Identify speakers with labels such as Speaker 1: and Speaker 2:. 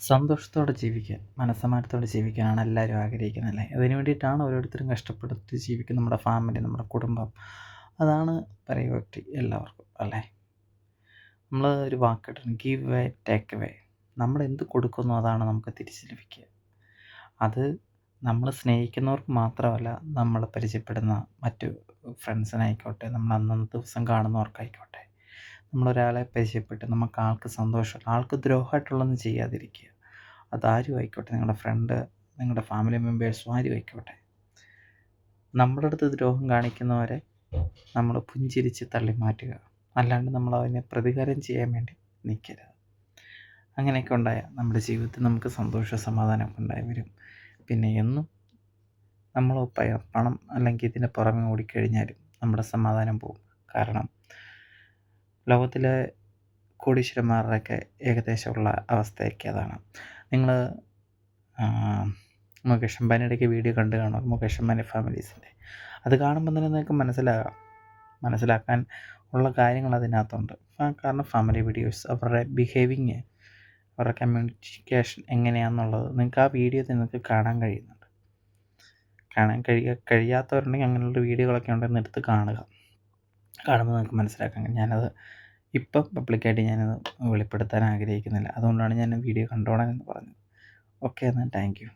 Speaker 1: സന്തോഷത്തോടെ ജീവിക്കാൻ, മനസ്സമാധാനത്തോടെ ജീവിക്കാനാണ് എല്ലാവരും ആഗ്രഹിക്കുന്നത് അല്ലേ? അതിന് വേണ്ടിയിട്ടാണ് ഓരോരുത്തരും കഷ്ടപ്പെട്ട് ജീവിക്കുന്നത്. നമ്മുടെ ഫാമിലി, നമ്മുടെ കുടുംബം, അതാണ് പ്രയോറിറ്റി എല്ലാവർക്കും അല്ലേ? നമ്മൾ ഒരു വാക്ക് കേട്ടിട്ടുണ്ട്, ഗീവ് അവേ ടേക്ക് അവേ. നമ്മൾ എന്ത് കൊടുക്കുന്നോ അതാണ് നമുക്ക് തിരിച്ച് ലഭിക്കുക. അത് നമ്മൾ സ്നേഹിക്കുന്നവർക്ക് മാത്രമല്ല, നമ്മൾ പരിചയപ്പെടുന്ന മറ്റു ഫ്രണ്ട്സിനായിക്കോട്ടെ, നമ്മൾ അന്നത്തെ ദിവസം കാണുന്നവർക്കായിക്കോട്ടെ, നമ്മളൊരാളെ പരിചയപ്പെട്ട് നമുക്ക് ആൾക്ക് സന്തോഷം, ആൾക്ക് ദ്രോഹമായിട്ടുള്ളതൊന്നും ചെയ്യാതിരിക്കുക. അതാരും ആയിക്കോട്ടെ, നിങ്ങളുടെ ഫ്രണ്ട്, നിങ്ങളുടെ ഫാമിലി മെമ്പേഴ്സും ആരും ആയിക്കോട്ടെ, നമ്മുടെ അടുത്ത് ദ്രോഹം കാണിക്കുന്നവരെ നമ്മൾ പുഞ്ചിരിച്ച് തള്ളി മാറ്റുക. അല്ലാണ്ട് നമ്മൾ അതിനെ പ്രതികാരം ചെയ്യാൻ വേണ്ടി നിൽക്കരുത്. അങ്ങനെയൊക്കെ ഉണ്ടായാൽ നമ്മുടെ ജീവിതത്തിൽ നമുക്ക് സന്തോഷ സമാധാനം ഉണ്ടായി വരും. പിന്നെ എന്നും നമ്മൾ പണം അല്ലെങ്കിൽ ഇതിന് പുറമെ ഓടിക്കഴിഞ്ഞാലും നമ്മുടെ സമാധാനം പോകും. കാരണം ലോകത്തിലെ കോടീശ്വരന്മാരുടെയൊക്കെ ഏകദേശമുള്ള അവസ്ഥയൊക്കെ അതാണ്. നിങ്ങൾ മുകേഷ് അംബാനിയുടെയൊക്കെ വീഡിയോ കണ്ടു കാണും, മുകേഷ് അംബാനി ഫാമിലീസിൻ്റെ. അത് കാണുമ്പോൾ തന്നെ നിങ്ങൾക്ക് മനസ്സിലാക്കാൻ ഉള്ള കാര്യങ്ങൾ അതിനകത്തുണ്ട്. കാരണം ഫാമിലി വീഡിയോസ്, അവരുടെ ബിഹേവിങ്, അവരുടെ കമ്മ്യൂണിക്കേഷൻ എങ്ങനെയാണെന്നുള്ളത് നിങ്ങൾക്ക് ആ വീഡിയോ നിങ്ങൾക്ക് കാണാൻ കഴിയുന്നുണ്ട്. കഴിയാത്തവരുണ്ടെങ്കിൽ അങ്ങനെയുള്ള വീഡിയോകളൊക്കെ ഉണ്ടെന്ന് എടുത്ത് കാണുമ്പോൾ നിങ്ങൾക്ക് മനസ്സിലാക്കാൻ കഴിയും. ഞാനത് ഇപ്പം പബ്ലിക്കായിട്ട് ഞാനത് വെളിപ്പെടുത്താൻ ആഗ്രഹിക്കുന്നില്ല. അതുകൊണ്ടാണ് ഞാൻ വീഡിയോ കണ്ടോളാൻ എന്ന് പറഞ്ഞത്. ഓക്കെ, എന്നാൽ താങ്ക് യു.